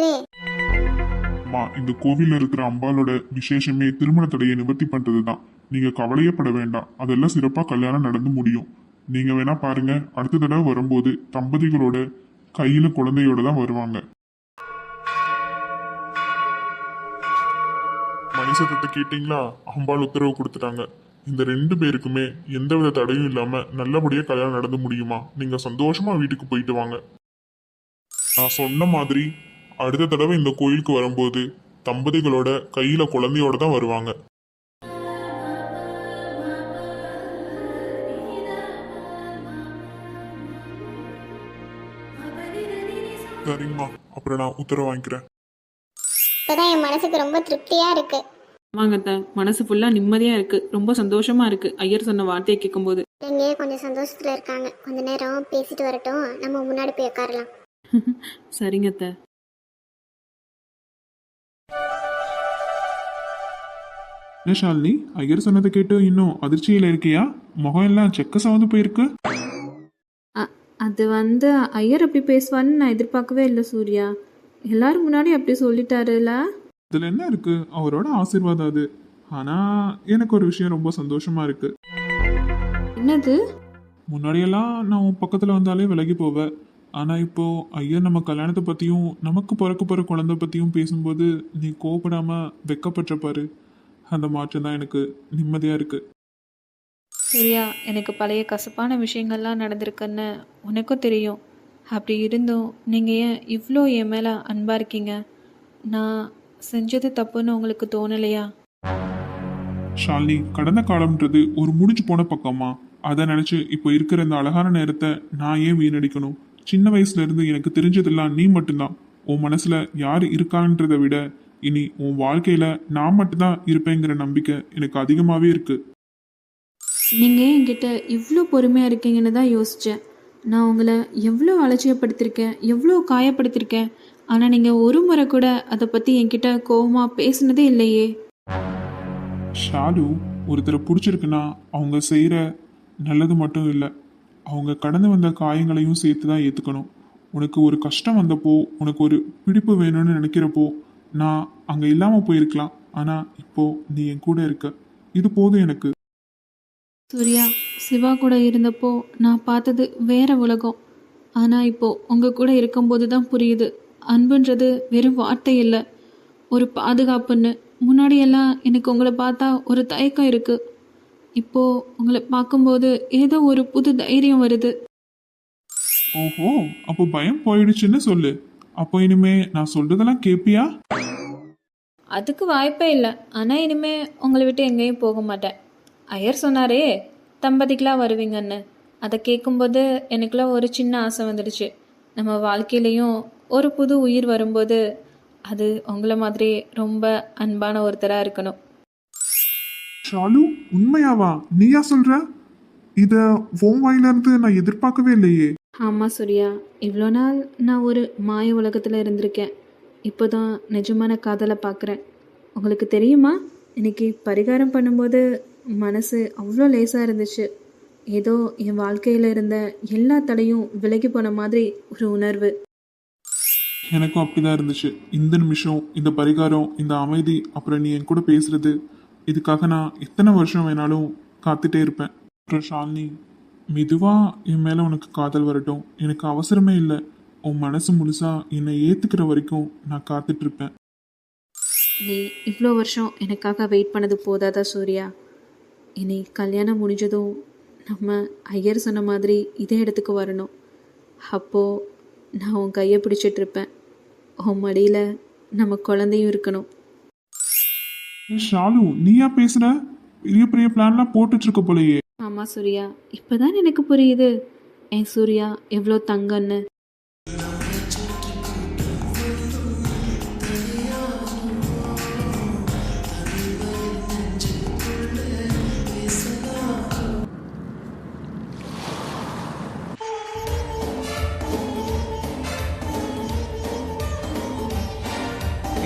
ஐயரே. அம்மா, இந்த கோவில்ல இருக்கிற அம்பாலோட விசேஷமே திருமண தடையை நிவர்த்தி பண்றதுதான். நீங்க கவலையே பட வேண்டாம். அதெல்லாம் சிறப்பா கல்யாணம் நடந்து முடியும். நீங்க வேணா பாருங்க, அடுத்த தடவை வரும்போது தம்பதிகளோட கையில குழந்தையோட தான் வருவாங்க. மணி சத்தத்தை கேட்டீங்களா? அம்பாள் உத்தரவு கொடுத்துட்டாங்க. இந்த 2 பேருக்குமே எந்தவித தடையும் இல்லாம நல்லபடியா கல்யாணம் நடந்து முடியுமா? நீங்க சந்தோஷமா வீட்டுக்கு போயிட்டு வாங்க. நான் சொன்ன மாதிரி அடுத்த தடவை இந்த கோயிலுக்கு வரும்போது தம்பதிகளோட கையில குழந்தையோட தான் வருவாங்க. சரிங்கம்மா, அப்புறம் நான் உத்தரவு வாங்கிக்கிறேன். இப்பதான் என் மனசுக்கு ரொம்ப திருப்தியா இருக்கு. ஆமாங்கத்த, மனசு ஃபுல்லா நிம்மதியா இருக்கு. ரொம்ப சந்தோஷமா இருக்கு ஐயர் சொன்ன வார்த்தையை கேட்கும்போது. எங்கே கொஞ்சம் சந்தோஷத்துல இருக்காங்க. கொஞ்ச நேரம் பேசிட்டு வரட்டும், நம்ம முன்னாடி போய் உட்காரலாம். சரிங்கத்த. என்ன ஷாலினி, ஐயர் சொன்னதை கேட்டு இன்னும் அதிர்ச்சியில இருக்கியா? முகம் எல்லாம் செக்க சவந்து போயிருக்கு. அது ஐயர் அப்படி பேசுவான்னு நான் எதிர்பார்க்கவே இல்லை சூர்யா. எல்லாரும் முன்னாடி அப்படி சொல்லிட்டாருல. இதுல என்ன இருக்கு? அவரோட ஆசீர்வாதம் அது. ஆனா எனக்கு ஒரு விஷயம் ரொம்ப சந்தோஷமா இருக்கு. என்னது? முன்னாடியெல்லாம் நான் உன் பக்கத்துல வந்தாலே விலகி போவேன். ஆனா இப்போ ஐயர் நம்ம கல்யாணத்தை பத்தியும் நமக்கு பிறக்க போற குழந்தை பத்தியும் பேசும்போது நீ கோபப்படாம வெக்கப்பட்ட பாரு. அந்த மாற்றம் தான் எனக்கு நிம்மதியா இருக்கு. சூர்யா, எனக்கு பழைய கசப்பான விஷயங்கள்லாம் நடந்திருக்குன்னு உனக்கும் தெரியும். அப்படி இருந்தும் நீங்கள் ஏன் இவ்வளோ என் மேலே அன்பாக இருக்கீங்க? நான் செஞ்சது தப்புன்னு உங்களுக்கு தோணலையா? ஷாலினி, கடந்த காலம்ன்றது ஒரு முடிஞ்சு போன பக்கமா? அதை நினைச்சு இப்போ இருக்கிற இந்த அழகான நேரத்தை நான் ஏன் வீணடிக்கணும்? சின்ன வயசுல இருந்து எனக்கு தெரிஞ்சதெல்லாம் நீ மட்டும்தான். உன் மனசுல யார் இருக்கான்றதை விட இனி உன் வாழ்க்கையில நான் மட்டும்தான் இருப்பேங்கிற நம்பிக்கை எனக்கு அதிகமாவே இருக்கு. நீங்கள் என்கிட்ட இவ்வளோ பொறுமையாக இருக்கீங்கன்னு தான் யோசித்தேன். நான் உங்களை எவ்வளோ அலட்சியப்படுத்திருக்கேன், எவ்வளோ காயப்படுத்திருக்கேன். ஆனால் நீங்கள் ஒரு முறை கூட அதை பற்றி என்கிட்ட கோபமாக பேசினதே இல்லையே. ஷாலு, ஒருத்தரை பிடிச்சிருக்குன்னா அவங்க செய்கிற நல்லது மட்டும் இல்லை, அவங்க கடந்து வந்த காயங்களையும் சேர்த்து தான் ஏற்றுக்கணும். உனக்கு ஒரு கஷ்டம் வந்தப்போ, உனக்கு ஒரு பிடிப்பு வேணும்னு நினைக்கிறப்போ நான் அங்கே இல்லாமல் போயிருக்கலாம். ஆனால் இப்போ நீ என் கூட இருக்க, இது போதும் எனக்கு. சூர்யா, சிவா கூட இருந்தப்போ நான் பார்த்தது வேற உலகம். ஆனால் இப்போ உங்கள் கூட இருக்கும்போது தான் புரியுது, அன்புன்றது வெறும் வார்த்தை இல்லை, ஒரு பாதுகாப்புன்னு. முன்னாடியெல்லாம் எனக்கு உங்களை பார்த்தா ஒரு தயக்கம் இருக்குது. இப்போது உங்களை பார்க்கும்போது ஏதோ ஒரு புது தைரியம் வருது. ஓஹோ, அப்போ பயம் போயிடுச்சுன்னு சொல்லு. அப்போ இனிமே நான் சொல்றதெல்லாம் கேட்பியா? அதுக்கு வாய்ப்பே இல்லை. ஆனால் இனிமே உங்களை விட்டு எங்கேயும் போக மாட்டேன். ஐயர் சொன்னாரே தம்பதிகளாக வருவீங்கன்னு, அதை கேட்கும்போது எனக்குள்ள ஒரு சின்ன ஆசை வந்துடுச்சு. நம்ம வாழ்க்கையிலையும் ஒரு புது உயிர் வரும்போது அது உங்களை மாதிரி ரொம்ப அன்பான ஒருத்தராக இருக்கணும். ஷாலு, உண்மையாவா? நீயா சொல்ற? இத உன் வாயில இருந்து நான் எதிர்பார்க்கவே இல்லையே. ஆமாம் சூர்யா, இவ்வளோ நாள் நான் ஒரு மாய உலகத்தில் இருந்திருக்கேன். இப்போ தான் நிஜமான காதலை பார்க்குறேன். உங்களுக்கு தெரியுமா, இன்னைக்கு பரிகாரம் பண்ணும்போது மனசு அவ்வளோ லேசாக இருந்துச்சு. ஏதோ என் வாழ்க்கையில் இருந்த எல்லா தடையும் விலகி போன மாதிரி ஒரு உணர்வு. எனக்கும் அப்படிதான் இருந்துச்சு. இந்த நிமிஷம், இந்த பரிகாரம், இந்த அமைதி, அப்புறம் நீ என் கூட பேசுறது, இதுக்காக நான் எத்தனை வருஷம் வேணாலும் காத்துட்டே இருப்பேன். அப்புறம் ஷாலினி, மெதுவா என் மேல உனக்கு காதல் வரட்டும். எனக்கு அவசரமே இல்லை. உன் மனசு முழுசா என்னை ஏத்துக்கிற வரைக்கும் நான் காத்துட்டு இருப்பேன். நீ இவ்வளோ வருஷம் எனக்காக வெயிட் பண்ணது போதாதா சூர்யா? இனி கல்யாணம் முடிஞ்சதும் நம்ம ஐயர் சொன்ன மாதிரி இதே இடத்துக்கு வரணும். அப்போது நான் உன் கையை பிடிச்சிட்ருப்பேன். உன் மடியில் நம்ம குழந்தையும் இருக்கணும். ஷாலு, நீயா பேசுற? பெரிய பெரிய பிளான்லாம் போட்டு வச்சிருக்க போலயே. ஆமாம் சூர்யா, இப்போ தான் எனக்கு புரியுது என் சூர்யா எவ்வளோ தங்கன்னு.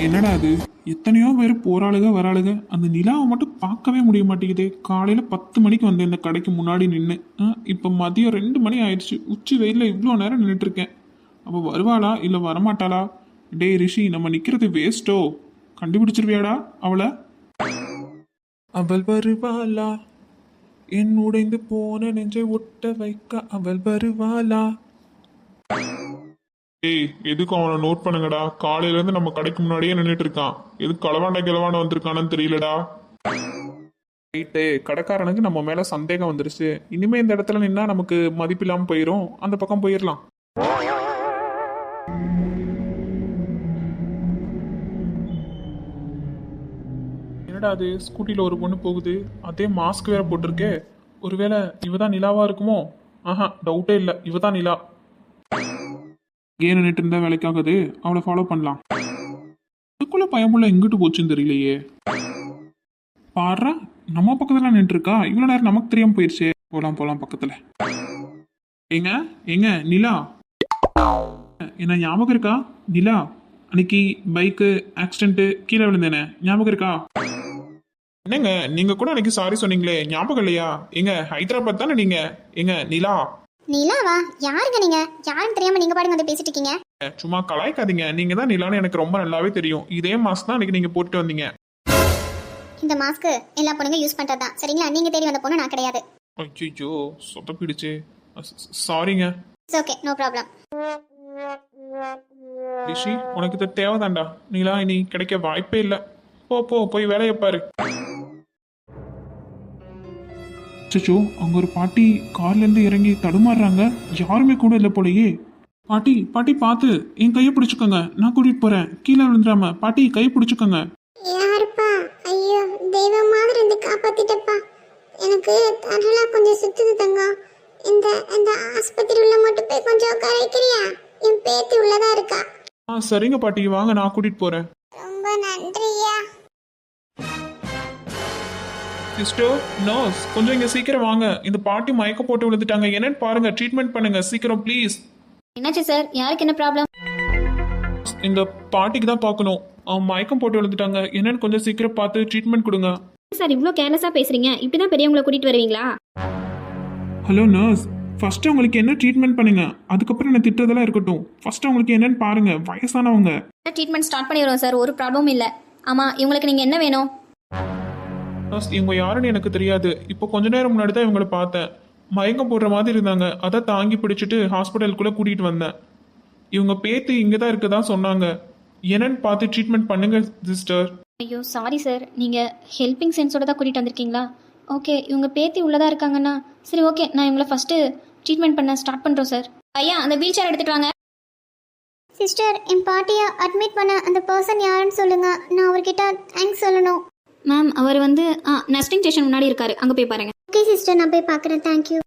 என்னடா அது, எத்தனையோ பேர் போராளுக வராளுக, அந்த நிலாவை மட்டும் பார்க்கவே முடிய மாட்டேங்குது. காலையில் 10 மணிக்கு வந்தேன் இந்த கடைக்கு முன்னாடி நின்று. இப்போ மதியம் 2 மணி ஆயிடுச்சு. உச்சி வெயிலில் இவ்வளோ நேரம் நின்றுட்டுருக்கேன். அவள் வருவாளா இல்லை வரமாட்டாளா? டேய் ரிஷி, நம்ம நிக்கிறது வேஸ்ட்டோ? கண்டுபிடிச்சிருவியாடா அவளை? அவள் வருவாளா, என் உடைந்து போன நெஞ்சை ஒட்ட வைக்க அவள் வருவாளா? ஏய், எதுக்கும் அவனை நோட் பண்ணுங்கடா. காலையில இருந்து நம்ம கடைக்கு முன்னாடியே நின்றுட்டு இருக்கான். எதுக்கு களவாண்ட கிளவாண்ட வந்திருக்கானு தெரியலடா. ரைட்டு, கடைக்காரனுக்கு நம்ம மேல சந்தேகம் வந்துருச்சு. இனிமே இந்த இடத்துல நின்னா நமக்கு மதிப்பில்லாம போயிரும். அந்த பக்கம் போயிடலாம். என்னடா அது, ஸ்கூட்டில ஒரு பொண்ணு போகுது. அதே மாஸ்க் வேற போட்டிருக்கே. ஒருவேளை இவதான் நிலாவா இருக்குமோ? ஆஹா, டவுட்டே இல்லை, இவதான் நிலா. ஏன் நின்றுட்டு இருந்தா வேலைக்காகுது, அவளை ஃபாலோ பண்ணலாம். அதுக்குள்ள பயமுள்ள எங்கிட்டு போச்சுன்னு தெரியலையே. பாடுறா, நம்ம பக்கத்துல நின்று இருக்கா. இவ்வளவு நேரம் நமக்கு தெரியாம போயிருச்சு. போலாம் போலாம் பக்கத்துல. ஏங்க ஏங்க நிலா, என்ன ஞாபகம் இருக்கா? நிலா, அன்னைக்கு பைக்கு ஆக்சிடென்ட் கீழே விழுந்தேனே, ஞாபகம் இருக்கா? என்னங்க நீங்க கூட அன்னைக்கு சாரி சொன்னீங்களே, ஞாபகம் இல்லையா? எங்க ஹைதராபாத் தானே நீங்க? எங்க நிலா? நிலாவா? யாருங்க நீங்க? யாருன்னு தெரியாம நீங்க பாடுங்க வந்து பேசிட்டு இருக்கீங்க. சும்மா கலாய்க்காதீங்க. நீங்க தான் நிலான்னு எனக்கு ரொம்ப நல்லாவே தெரியும். இதே மாஸ்க் தான் அன்னைக்கு நீங்க போட்டுட்டு வந்தீங்க. இந்த மாஸ்க் எல்லா பொண்ணுங்க யூஸ் பண்றதுதான், சரிங்களா? நீங்க தேடி வந்த பொண்ணு நான் கிடையாது. ஐயோ, சொதப்பிடுச்சு. சாரிங்க. It's okay, no problem. Rishi, உனக்கு இது தேவைதான்டா. நிலா இனி கிடைக்க வாய்ப்பே இல்லை. போ போ, போய் வேலையை பாரு. அச்சோ, அங்க ஒரு பாட்டி கார்ல இருந்து இறங்கி தடுமாறுறாங்க. யாருமே கூட இல்லை போலயே. பாட்டி பாட்டி பார்த்து என் கையை பிடிச்சுக்கோங்க, நான் கூட்டிட்டு போறேன். கீழே விழுந்துடாம. பாட்டி கையை பிடிச்சுக்கோங்க. யாருப்பா? ஐயோ, தெய்வம் மாதிரி இருந்து காப்பாத்திட்டப்பா. எனக்கு தரலாம் கொஞ்சம் சுத்துது தங்கம். இந்த இந்த ஆஸ்பத்திரி உள்ள மட்டும் போய் கொஞ்சம் உட்கார வைக்கிறியா? என் பேத்தி உள்ளதா இருக்கா. சரிங்க பாட்டி, வாங்க, நான் கூட்டிட்டு போறேன். ரொம்ப நன்றியா. சிஸ்டர், நர்ஸ், கொஞ்சம் இங்க சீக்கிரம் வாங்க. இந்த பாட்டி மயக்க போட்டு விழுந்துட்டாங்க. என்னன்னு பாருங்க, ட்ரீட்மெண்ட் பண்ணுங்க சீக்கிரம் ப்ளீஸ். என்னாச்சு சார்? யாருக்கு என்ன ப்ராப்ளம்? இந்த பாட்டிக்கு தான் பார்க்கணும். மயக்கம் போட்டு விழுந்துட்டாங்க. என்னன்னு கொஞ்சம் சீக்கிரம் பார்த்து ட்ரீட்மெண்ட் கொடுங்க. சார் இவ்வளோ கேர்லெஸ்ஸாக பேசுறீங்க? இப்படி தான் பெரியவங்களை கூட்டிட்டு வருவீங்களா? ஹலோ நர்ஸ், ஃபர்ஸ்ட் அவங்களுக்கு என்ன ட்ரீட்மெண்ட் பண்ணுங்க. அதுக்கப்புறம் என்ன திட்டுறதெல்லாம் இருக்கட்டும். ஃபர்ஸ்ட் அவங்களுக்கு என்னன்னு பாருங்க. வயசானவங்க. ட்ரீட்மெண்ட் ஸ்டார்ட் பண்ணிடுவோம் சார், ஒரு ப்ராப்ளமும் இல்லை. ஆமாம், இவங்களுக்கு நீங்கள் என்ன வேணும்? நர்ஸ், இவங்க யாருன்னு எனக்கு தெரியாது. இப்போ கொஞ்ச நேரம் முன்னாடி தான் இவங்களை பார்த்தேன். மயக்கம் போடுற மாதிரி இருந்தாங்க. அதை தாங்கி பிடிச்சிட்டு ஹாஸ்பிட்டலுக்குள்ளே கூட்டிகிட்டு வந்தேன். இவங்க பேத்தி இங்கே தான் இருக்கதா சொன்னாங்க. என்னன்னு பார்த்து ட்ரீட்மெண்ட் பண்ணுங்க சிஸ்டர். ஐயோ சாரி சார், நீங்கள் ஹெல்பிங் சென்ஸோட தான் கூட்டிகிட்டு வந்திருக்கீங்களா? ஓகே, இவங்க பேத்தி உள்ளதாக இருக்காங்கன்னா சரி, ஓகே, நான் இவங்களை ஃபஸ்ட்டு ட்ரீட்மெண்ட் பண்ண ஸ்டார்ட் பண்ணுறோம் சார். ஐயா, அந்த வீல் சேர் எடுத்துகிட்டு வாங்க. சிஸ்டர், என் பாட்டியை அட்மிட் பண்ண அந்த பர்சன் யாருன்னு சொல்லுங்க. நான் அவர்கிட்ட தேங்க்ஸ் சொல்லணும். மேம், அவர் வந்து நர்சிங் ஸ்டேஷன் முன்னாடி இருக்காரு, அங்கே போய் பாருங்க. ஓகே சிஸ்டர், நான் போய் பார்க்குறேன். தேங்க்யூ.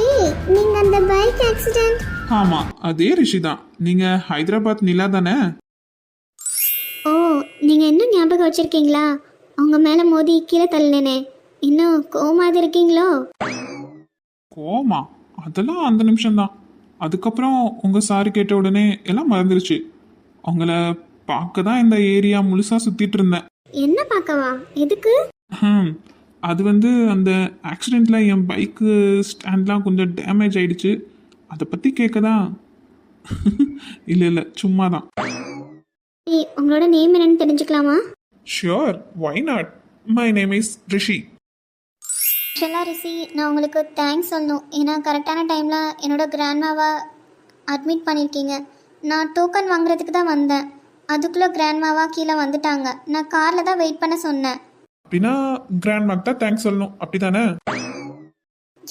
ஏய், நீங்க அந்த பைக் ஆக்சிடென்ட்? ஆமா, அதே ரிஷி தான். நீங்க ஹைதராபாத் நிலா தானே? ஓ, நீங்க இன்னும் ஞாபகம் வச்சிருக்கீங்களா? அவங்க மேல மோதி கீழே தள்ளினேனே. இன்னும் கோமாதி இருக்கீங்களோ? கோமா? அதெல்லாம் அந்த நிமிஷம்தான். அதுக்கப்புறம் உங்க சாரி கேட்ட உடனே எல்லாம் மறந்துருச்சு. அவங்கள பார்க்க தான் இந்த ஏரியா முழுசா சுத்திட்டு இருந்தேன். என்ன பார்க்கவா? எதுக்கு? அது வந்து அந்த ஆக்சிடெண்ட்ல என் பைக்கு ஸ்டாண்ட்லாம் கொஞ்சம் டேமேஜ் ஆயிடுச்சு. அதை பத்தி கேட்க தான். இல்லை இல்லை, சும்மா தான். ஏய், உங்களோட நேம் என்னன்னு தெரிஞ்சுக்கலாமா? Sure, why not. My name is Rishi. ஆக்சுவலாக ரிஷி, நான் உங்களுக்கு தேங்க்ஸ் சொல்லணும். ஏன்னா கரெக்டான டைமில் என்னோட கிராண்ட்மாவை அட்மிட் பண்ணியிருக்கீங்க. நான் டோக்கன் வாங்குறதுக்கு தான் வந்தேன். அதுக்குள்ளே கிராண்ட்மாவா கீழே வந்துட்டாங்க. நான் காரில் தான் வெயிட் பண்ண சொன்னேன். அப்படின்னா கிராண்ட் மேக் தான் தேங்க்ஸ் சொல்லணும், அப்படிதானே?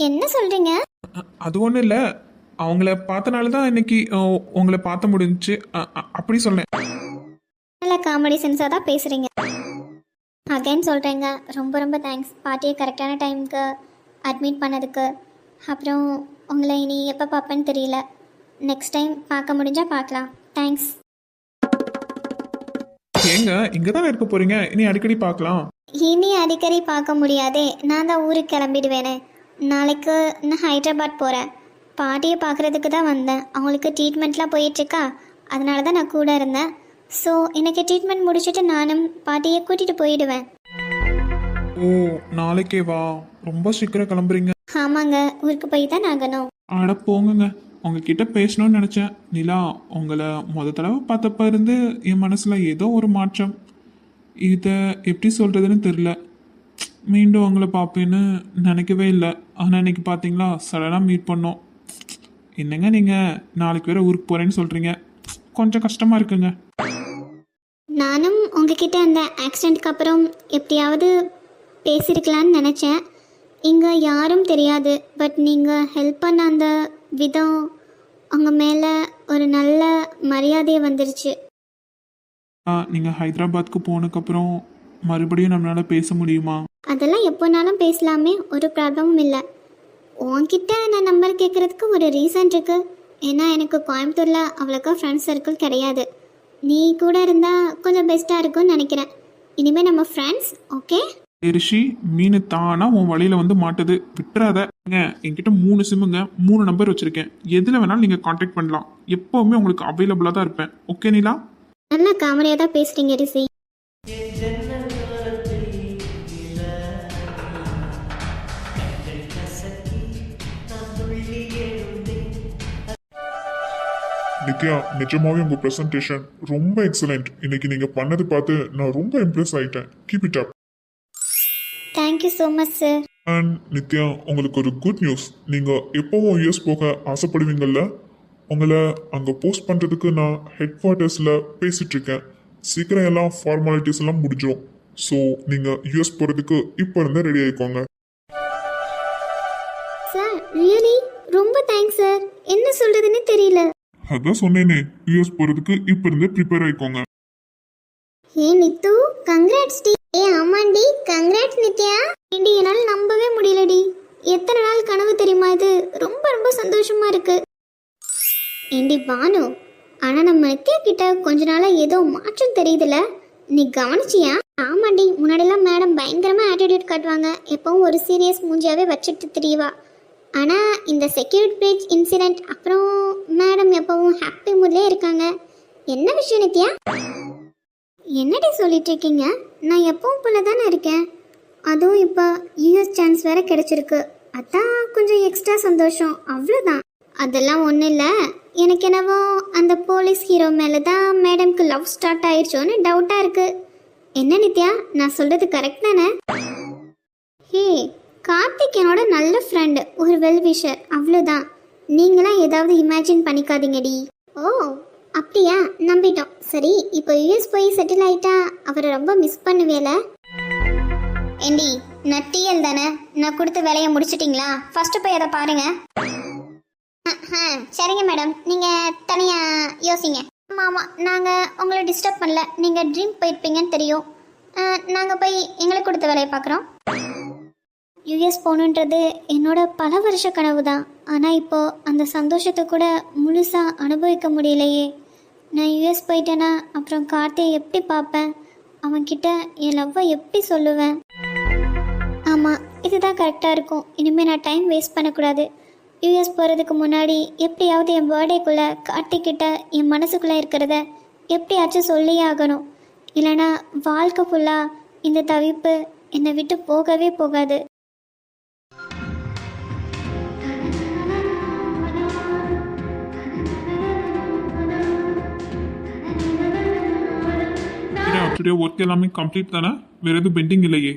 என்ன சொல்கிறீங்க? அது ஒன்றும் இல்லை. அவங்கள பார்த்தனால தான் இன்னைக்கு உங்களை பார்த்த முடிஞ்சுச்சு. அப்படி சொன்னேன். நல்ல காமெடி சென்ஸாக தான் பேசுகிறீங்க. அகைன் சொல்கிறேங்க, ரொம்ப ரொம்ப தேங்க்ஸ். பாட்டியை கரெக்டான டைமுக்கு அட்மிட் பண்ணதுக்கு. அப்புறம் உங்களை இனி எப்போ பார்ப்பேன்னு தெரியல. நெக்ஸ்ட் டைம் பார்க்க முடிஞ்சால் பார்க்கலாம். தேங்க்ஸ். ஏங்க, இங்கே தானே இருக்க போறீங்க, இனி அடிக்கடி பார்க்கலாம். இனி அடிக்கடி பார்க்க முடியாதே. நான் தான் ஊருக்கு கிளம்பிடுவேனே. நாளைக்கு நான் ஹைதராபாத் போகிறேன். பாட்டியை பார்க்குறதுக்கு தான் வந்தேன். அவங்களுக்கு ட்ரீட்மெண்ட்லாம் போயிட்டுருக்கா, அதனால தான் நான் கூட இருந்தேன். ஸோ எனக்கு ட்ரீட்மெண்ட் முடிச்சுட்டு நானும் பாட்டியை கூட்டிகிட்டு போயிடுவேன். ஓ நாளைக்கே வா, ரொம்ப சீக்கிரம் கிளம்புறீங்க. ஆமாங்க, ஊருக்கு போய் தான் ஆகணும். அட போங்கங்க, உங்ககிட்ட பேசணும்னு நினச்சேன். நிலா, உங்களை முத தடவை பார்த்தப்ப இருந்து என் மனசில் ஏதோ ஒரு மாற்றம். இதை எப்படி சொல்கிறதுன்னு தெரில. மீண்டும் உங்களை பார்ப்பேன்னு நினைக்கவே இல்லை. ஆனால் இன்னைக்கு பார்த்தீங்களா, சடனாக மீட் பண்ணோம். என்னங்க நீங்கள் நாளைக்கு வேறு ஊருக்கு போகிறேன்னு சொல்கிறீங்க, கொஞ்சம் கஷ்டமாக இருக்குங்க. நானும் உங்ககிட்ட அந்த ஆக்சிடெண்ட்க்கு அப்புறம் எப்படியாவது பேசியிருக்கலான்னு நினச்சேன். இங்கே யாரும் தெரியாது, பட் நீங்கள் ஹெல்ப் பண்ண அந்த விதம் உங்கள் மேலே ஒரு நல்ல மரியாதையை வந்துருச்சு. நீங்கள் ஹைதராபாத்துக்கு போனதுக்கப்புறம் மறுபடியும் நம்மளால் பேச முடியுமா? அதெல்லாம் எப்போனாலும் பேசலாமே, ஒரு ப்ராப்ளமும் இல்லை. உன்கிட்ட நான் நம்பர் கேட்குறதுக்கு ஒரு ரீசன் இருக்குது. ஏன்னா எனக்கு கோயம்புத்தூரில் அவ்வளோக்கா ஃப்ரெண்ட்ஸ் சர்க்கிள் கிடையாது. நீ கூட இருந்தால் கொஞ்சம் பெஸ்ட்டாக இருக்கும்னு நினைக்கிறேன். இனிமேல் நம்ம ஃப்ரெண்ட்ஸ், ஓகே? ரிஷி, மீன் தானா உன் வழியில் வந்து மாட்டுது, விட்டுறாத. என்கிட்ட 3 சிம்முங்க, 3 நம்பர் வச்சுருக்கேன். எதில் வேணாலும் நீங்கள் காண்டாக்ட் பண்ணலாம். எப்போவுமே உங்களுக்கு அவைலபிளாக தான் இருப்பேன். ஓகே நீலா? நல்லா காமெடியாக தான் பேசுகிறீங்க ரிஷி. நித்யா, நிஜமாவே உங்க பிரசன்டேஷன் ரொம்ப எக்ஸலண்ட். இன்னைக்கு நீங்க பண்ணது பார்த்து நான் ரொம்ப இம்ப்ரெஸ் ஆயிட்டேன். Keep it up. Thank you so much sir. And Nithya, உங்களுக்கு ஒரு குட் நியூஸ். நீங்க எப்பவும் யூஎஸ் போக ஆசைப்படுவீங்கல்ல, உங்களை அங்க போஸ்ட் பண்றதுக்கு நான் ஹெட் குவார்ட்டர்ஸ்ல பேசிட்டு இருக்கேன். சீக்கிரம் எல்லாம் ஃபார்மாலிட்டிஸ் எல்லாம் முடிஞ்சிடும். ஸோ நீங்க யூஎஸ் போறதுக்கு இப்போ இருந்தே ரெடி ஆயிக்கோங்க. சார் ரியலி ரொம்ப தேங்க்ஸ் சார். என்ன சொல்கிறதுன்னு தெரியல. அதான் சொன்னேனே, யூஎஸ் போறதுக்கு இப்போ இருந்தே ப்ரிப்பேர் ஆயிக்கோங்க. ஹே நித்து, கங்க்ராட்ஸ் டி. ஆமாண்டி, கங்க்ராட்ஸ் நித்யா. ஏண்டி, என்னால் நம்பவே முடியலடி. எத்தனை நாள் கனவு தெரியுமா இது? ரொம்ப ரொம்ப சந்தோஷமா இருக்கு. ஏண்டி பானு, ஆனா நம்ம நித்யா கிட்ட கொஞ்ச நாளா ஏதோ மாற்றம் தெரியுதுல, நீ கவனிச்சியா? ஆமாண்டி, முன்னாடிலாம் மேடம் பயங்கரமா ஆட்டிடியூட் காட்டுவாங்க, எப்பவும் ஒரு சீரியஸ் மூஞ்சியாவே வச்சுட்டு தெரியவா. ஆனால் இந்த செக்யூரிட்டி பிரீச் இன்சிடெண்ட் அப்புறம் மேடம் எப்பவும் ஹாப்பி மூட்லேயே இருக்காங்க. என்ன விஷயம் நித்யா? என்னடி சொல்லிட்டு இருக்கீங்க? நான் எப்பவும் போல தானே இருக்கேன். அதுவும் இப்போ யூஎஸ் சான்ஸ் வேற கிடைச்சிருக்கு, அதான் கொஞ்சம் எக்ஸ்ட்ரா சந்தோஷம், அவ்வளோதான். அதெல்லாம் ஒன்றும் இல்லை. எனக்கு என்னவோ அந்த போலீஸ் ஹீரோ மேலே தான் மேடம்க்கு லவ் ஸ்டார்ட் ஆயிடுச்சோன்னு டவுட்டாக இருக்குது. என்ன நித்யா, நான் சொல்கிறது கரெக்ட் தானே? ஹே, கார்த்திக் என்னோட நல்ல ஃப்ரெண்டு, ஒரு வெல்விஷர், அவ்வளோதான். நீங்களாம் ஏதாவது இமேஜின் பண்ணிக்காதீங்கடி. ஓ அப்படியா, நம்பிட்டோம். சரி, இப்போ யூஎஸ் போய் செட்டில் ஆயிட்டா அவரை ரொம்ப மிஸ் பண்ணுவேல. ஏண்டி, நான் டிஎல் தானே, நான் கொடுத்த வேலையை முடிச்சிட்டிங்களா? ஃபர்ஸ்ட் போய் அதை பாருங்க. சரிங்க மேடம், நீங்கள் தனியாக யோசிங்க. ஆமாம் ஆமாம், நாங்கள் உங்களை டிஸ்டர்ப் பண்ணல. நீங்கள் ட்ரீம் போயிருப்பீங்கன்னு தெரியும். நாங்கள் போய் எங்களுக்கு கொடுத்த வேலையை பார்க்குறோம். யூஎஸ் போகணுன்றது என்னோட பல வருஷ கனவு தான். ஆனால் இப்போது அந்த சந்தோஷத்தை கூட முழுசாக அனுபவிக்க முடியலையே. நான் யூஎஸ் போயிட்டேன்னா அப்புறம் கார்த்தியை எப்படி பார்ப்பேன்? அவன்கிட்ட என் லவ்வை எப்படி சொல்லுவேன்? ஆமாம், இதுதான் கரெக்டாக இருக்கும். இனிமேல் நான் டைம் வேஸ்ட் பண்ணக்கூடாது. யூஎஸ் போகிறதுக்கு முன்னாடி எப்படியாவது என் பர்த்டேக்குள்ளே கார்த்திக்கிட்ட என் மனசுக்குள்ளே இருக்கிறத எப்படியாச்சும் சொல்லியே ஆகணும். இல்லைனா வாழ்க்கை ஃபுல்லாக இந்த தவிப்பு என்னை விட்டு போகவே போகாது. டுடே ஒர்க் எல்லாமே கம்ப்ளீட் தானே? வேற எதுவும் பெண்டிங் இல்லையே?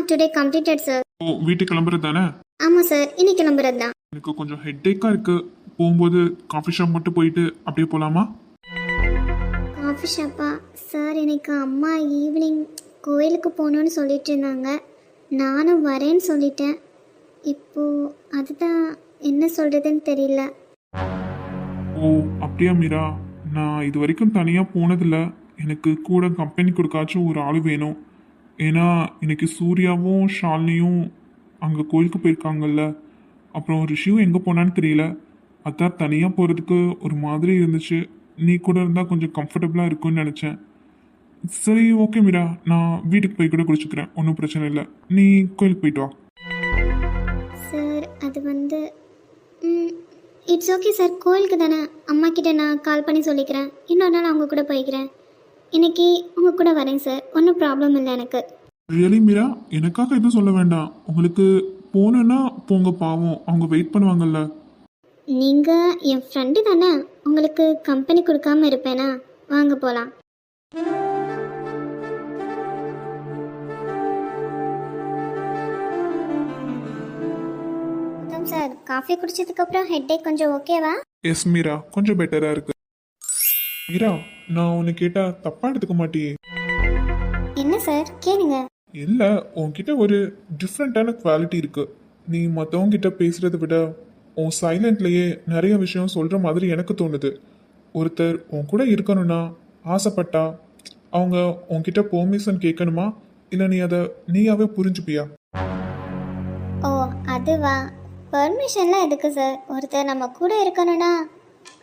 Today completed sir. ஓ, வீட்டுக்கு கிளம்புறது தானே? ஆமாம் சார், இன்னைக்கு கிளம்புறது தான். எனக்கு கொஞ்சம் ஹெட்டேக்காக இருக்குது. போகும்போது காஃபி ஷாப் மட்டும் போயிட்டு அப்படியே போகலாமா? காஃபி ஷாப்பா சார்? எனக்கு அம்மா ஈவினிங் கோயிலுக்கு போகணுன்னு சொல்லிட்டு இருந்தாங்க, நானும் வரேன்னு சொல்லிட்டேன். இப்போது அதுதான் என்ன சொல்கிறதுன்னு தெரியல. ஓ அப்படியா மீரா? நான் இது வரைக்கும் தனியாக போனதில்லை. எனக்கு கூட கம்பெனி கொடுக்காச்சும் ஒரு ஆள் வேணும். ஏன்னா இன்னைக்கு சூர்யாவும் ஷாலினியும் அங்கே கோயிலுக்கு போயிருக்காங்கல்ல, அப்புறம் ரிஷியும் எங்கே போனான்னு தெரியல. அதான் தனியாக போகிறதுக்கு ஒரு மாதிரி இருந்துச்சு. நீ கூட இருந்தால் கொஞ்சம் கம்ஃபர்டபுளாக இருக்கும்னு நினச்சேன். சரி ஓகே மீரா, நான் வீட்டுக்கு போய் கூட குடிச்சுக்கிறேன், ஒன்றும் பிரச்சனை இல்லை. நீ கோயிலுக்கு போயிட்டு வா. சார் அது இட்ஸ் ஓகே சார். கோயிலுக்கு தானே, அம்மா கிட்ட நான் கால் பண்ணி சொல்லிக்கிறேன். இன்னொரு நாள் அவங்க கூட போய்க்கிறேன். இன்னைக்கு உங்கள் கூட வரேன் சார், ஒன்றும் ப்ராப்ளம் இல்லை எனக்கு. ரியலி மீரா, எனக்காக எதுவும் சொல்ல வேண்டாம். உங்களுக்கு போகணுன்னா போங்க, பாவம் அவங்க வெயிட் பண்ணுவாங்கல்ல. நீங்கள் என் ஃப்ரெண்டு தானே, உங்களுக்கு கம்பெனி கொடுக்காம இருப்பேனா? வாங்க போகலாம். சார், காஃபி குடிச்சதுக்கப்புறம் ஹெட்டேக் கொஞ்சம் ஓகேவா? எஸ் மீரா, கொஞ்சம் பெட்டரா இருக்கு. மீரா, நான் உன்னை கேட்டா தப்பா எடுத்துக்க மாட்டியே? என்ன சார், கேளுங்க. இல்ல, உன்கிட்ட ஒரு டிஃப்ரெண்டான குவாலிட்டி இருக்கு. நீ மற்றவங்க கிட்ட பேசுறதை விட உன் சைலண்ட்லயே நிறைய விஷயம் சொல்ற மாதிரி எனக்கு தோணுது. ஒருத்தர் உன் கூட இருக்கணும்னா ஆசைப்பட்டா அவங்க உன்கிட்ட பெர்மிஷன் கேட்கணுமா, இல்லை நீ அதை நீயாவே புரிஞ்சுப்பியா? ஓ, அதுவா? பர்மிஷன்லாம் எதுக்கு சார்? ஒருத்தர் நம்ம கூட இருக்கணும்னா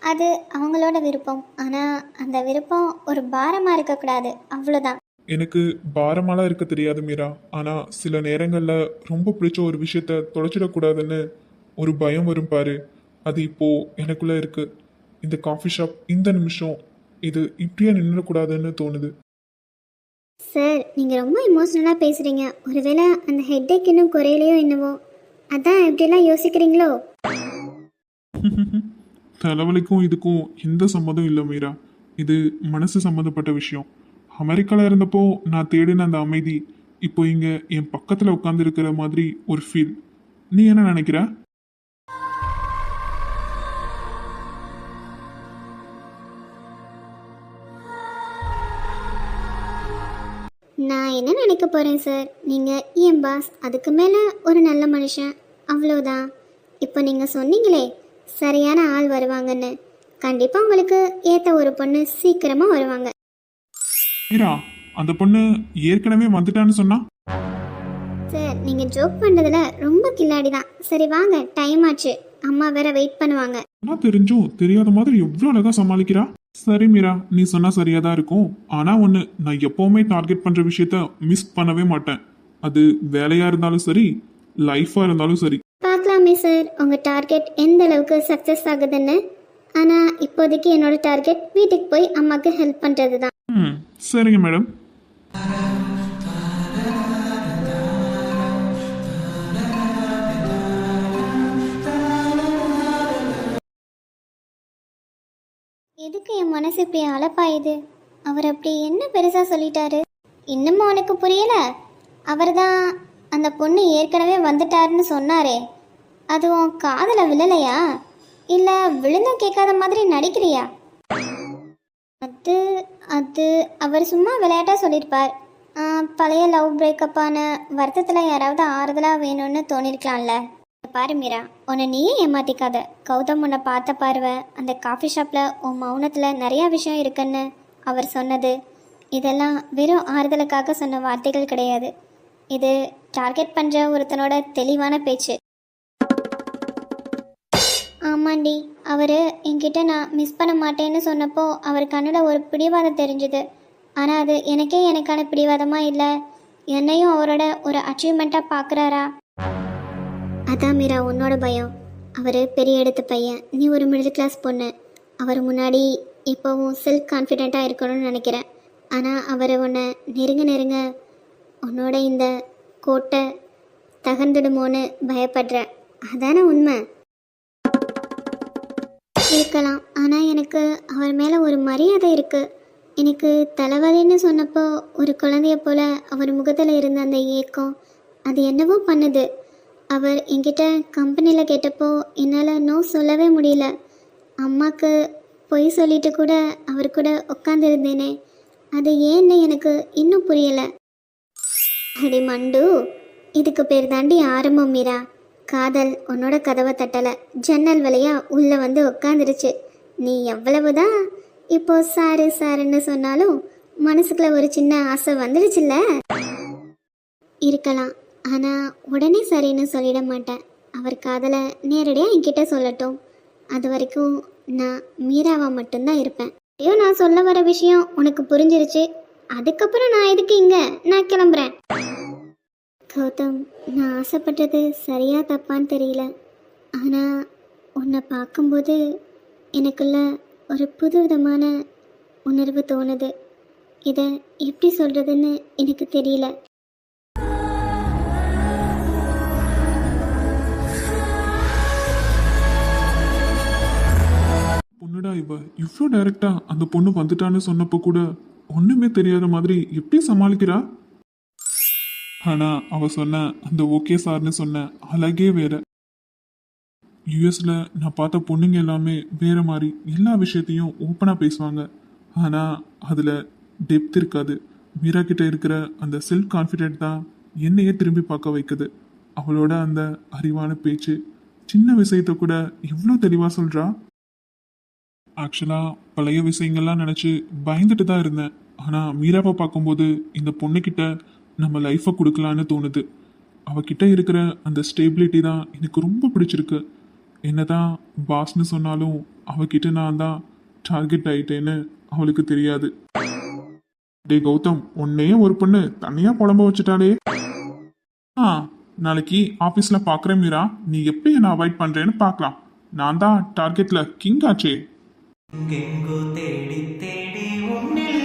அது அவங்களோட விருப்பம். ஆனால் அந்த விருப்பம் ஒரு பாரமாக இருக்கக்கூடாது, அவ்வளோதான். எனக்கு பாரமாலாம் இருக்க தெரியாது மீரா. ஆனா சில நேரங்கள்ல ரொம்ப பிடிச்ச ஒரு விஷயத்த தொலைச்சிடக்கூடாதுன்னு ஒரு பயம் வரும் பாரு. அது இப்போ எனக்குள்ள இருக்கு. இந்த காஃபி ஷாப் இந்த நிமிஷம் இது இப்படியே நின்றுடக்கூடாதுன்னு தோணுது. சார், நீங்கள் ரொம்ப இமோஷ்னலாக பேசுகிறீங்க. ஒருவேளை அந்த ஹெட்டேக் இன்னும் குறையலையோ என்னவோ, அதான் எப்படிலாம் யோசிக்கிறீங்களோ? தலைவலிக்கும் இதுக்கும் எந்த சம்மதம் இல்லை மீரா. இது மனசு சம்மந்தப்பட்ட விஷயம். அமெரிக்காவில் இருந்தப்போ நான் தேடின அந்த அமைதி இப்போ இங்கே என் பக்கத்தில் உட்காந்து இருக்கிற மாதிரி ஒரு ஃபீல். நீ என்ன நினைக்கிற? நான் என்ன நினைக்க போகிறேன் சார்? நீங்கள் என் பாஸ், அதுக்கு மேலே ஒரு நல்ல மனுஷன், அவ்வளோதான். இப்போ நீங்கள் சொன்னீங்களே சரியான ஆள் வருவாங்கன்னு, கண்டிப்பாக உங்களுக்கு ஏற்ற ஒரு பொண்ணு சீக்கிரமாக வருவாங்க. மீரா, அந்த பொண்ணு ஏற்கனவே வந்துட்டான்னு சொன்னா? சார், நீங்கள் ஜோக் பண்ணுறதுல ரொம்ப கில்லாடி தான். சரி வாங்க, டைம் ஆச்சு, அம்மா வேற வெயிட் பண்ணுவாங்க. ஆனா தெரிஞ்சும் தெரியாத மாதிரி எவ்வளோ அழகா சமாளிக்கிறா. சரி மீரா, நீ சொன்னா சரியா தான் இருக்கும். ஆனா ஒன்று, நான் எப்பவுமே டார்கெட் பண்ற விஷயத்த மிஸ் பண்ணவே மாட்டேன். அது வேலையா இருந்தாலும் சரி, லைஃபா இருந்தாலும் சரி. பார்க்கலாமே சார் உங்கள் டார்கெட் எந்த அளவுக்கு சக்ஸஸ் ஆகுதுன்னு. ஆனால் இப்போதைக்கு என்னோட டார்கெட் வீட்டுக்கு போய் அம்மாவுக்கு ஹெல்ப் பண்ணுறது தான். சரிங்க மேடம். எதுக்கு என் மனசு இப்படி அலப்பாயுது? அவர் அப்படி என்ன பெருசாக சொல்லிட்டாரு? இன்னமும் உனக்கு புரியல? அவர் தான் அந்த பொண்ணு ஏற்கனவே வந்துட்டாருன்னு சொன்னாரே, அது உன் காதில் விழலையா? இல்லை விழுந்தும் கேட்காத மாதிரி நடிக்கிறியா? அது அது அவர் சும்மா விளையாட்டாக சொல்லியிருப்பார். பழைய லவ் பிரேக்கப்பான வருத்தத்தில் யாராவது ஆறுதலாக வேணும்னு தோணிருக்கலாம்ல. பாரு மீரா, உன்னை நீயே ஏமாத்திக்காத. கௌதம் உன்னை பார்த்த பார்வை, அந்த காஃபி ஷாப்பில் உன் மௌனத்தில் நிறையா விஷயம் இருக்குன்னு அவர் சொன்னது, இதெல்லாம் வெறும் ஆறுதலுக்காக சொன்ன வார்த்தைகள் கிடையாது. இது டார்கெட் பண்ணுற ஒருத்தனோட தெளிவான பேச்சு. ஆமாண்டி, அவர் என்கிட்ட நான் மிஸ் பண்ண மாட்டேன்னு சொன்னப்போ அவர் கண்ணில் ஒரு பிடிவாதம் தெரிஞ்சுது. ஆனால் அது எனக்கான பிடிவாதமாக இல்லை, என்னையும் அவரோட ஒரு அச்சீவ்மெண்ட்டாக பார்க்குறாரா? அதான் மீரா உன்னோட பயம். அவர் பெரிய இடத்து பையன், நீ ஒரு மிடில் கிளாஸ் பொண்ணு. அவர் முன்னாடி இப்போவும் செல்ஃப் கான்ஃபிடெண்ட்டாக இருக்கணும்னு நினைக்கிறேன். ஆனால் அவர் உன்னை நெருங்க உன்னோட இந்த கோட்டை தகர்ந்துடுமோன்னு பயப்படுற, அதானே உண்மை? இருக்கலாம், ஆனால் எனக்கு அவர் மேலே ஒரு மரியாதை இருக்குது. எனக்கு தலைவலின்னு சொன்னப்போ ஒரு குழந்தைய போல் அவர் முகத்தில் இருந்த அந்த ஏக்கம், அது என்னவோ பண்ணுது. அவர் என்கிட்ட கம்பெனியில் கேட்டப்போ என்னால் நோ சொல்லவே முடியல. அம்மாவுக்கு பொய் சொல்லிட்டு கூட அவர் கூட உட்காந்துருந்தேனே, அது ஏன்னு எனக்கு இன்னும் புரியலை. அடி மண்டு, இதுக்கு பேர் தாண்டி ஆரம்பம் மீரா. காதல் உன்னோட கதவை தட்டலை, ஜன்னல் வழியா உள்ளே வந்து உட்காந்துருச்சு. நீ எவ்வளவுதான் இப்போ சாருன்னு சொன்னாலும் மனசுக்குள்ள ஒரு சின்ன ஆசை வந்துடுச்சுல்ல. இருக்கலாம், ஆனால் உடனே சரின்னு சொல்லிட மாட்டேன். அவர் காதலை நேரடியாக என்கிட்ட சொல்லட்டும். அது வரைக்கும் நான் மீராவா மட்டும்தான் இருப்பேன். ஐயோ, நான் சொல்ல வர விஷயம் உனக்கு புரிஞ்சிருச்சு. அதுக்கப்புறம் நான் எதுக்கு இங்கே? நான் கிளம்புறேன். கௌதம், நான் ஆசைப்பட்டது சரியா தப்பான்னு தெரியல. ஆனால் உன்னை பார்க்கும்போது எனக்குள்ள ஒரு புது விதமான உணர்வு தோணுது. இதை எப்படி சொல்கிறதுன்னு எனக்கு தெரியல. இவ இவ்வளோ டைரக்டா அந்த பொண்ணு வந்துட்டான்னு சொன்னப்போ கூட ஒண்ணுமே தெரியாத மாதிரி எப்படி சமாளிக்கிறா? ஆனா அவ சொன்ன அந்த ஓகே சார்னு சொன்ன அழகே வேற. யூஎஸ்ல நான் பார்த்த பொண்ணுங்க எல்லாமே வேற மாதிரி எல்லா விஷயத்தையும் ஓப்பனா பேசுவாங்க. ஆனா அதுல டெப்த் இருக்காது. மீரா கிட்ட இருக்கிற அந்த செல்ஃப் கான்ஃபிடென்ட் தான் என்னையே திரும்பி பார்க்க வைக்குது. அவளோட அந்த அறிவான பேச்சு, சின்ன விஷயத்த கூட இவ்வளோ தெளிவா சொல்றா. ஆக்சுவலா பழைய விஷயங்கள்லாம் நினைச்சு பயந்துட்டு தான் இருந்தேன். ஆனா மீராவை பார்க்கும்போது இந்த பொண்ணுகிட்ட நம்ம லைஃப்பை கொடுக்கலான்னு தோணுது. அவகிட்ட இருக்கிற அந்த ஸ்டேபிலிட்டி தான் எனக்கு ரொம்ப பிடிச்சிருக்கு. என்னதான் பாஸ்னு சொன்னாலும் அவகிட்ட நான் தான் டார்கெட் ஆயிட்டேன்னு அவளுக்கு தெரியாது. டே கௌதம், உன்னையே ஒரு பொண்ணு தனியா புலம்ப வச்சுட்டாலே. ஆ, நாளைக்கு ஆபீஸ்ல பாக்குறேன் மீரா. நீ எப்படி என்ன அவாய்ட் பண்றேன்னு பார்க்கலாம். நான் தான் டார்கெட்ல கிங் ஆச்சே. எங்கெங்கோ தேடி தேடி உன்னில்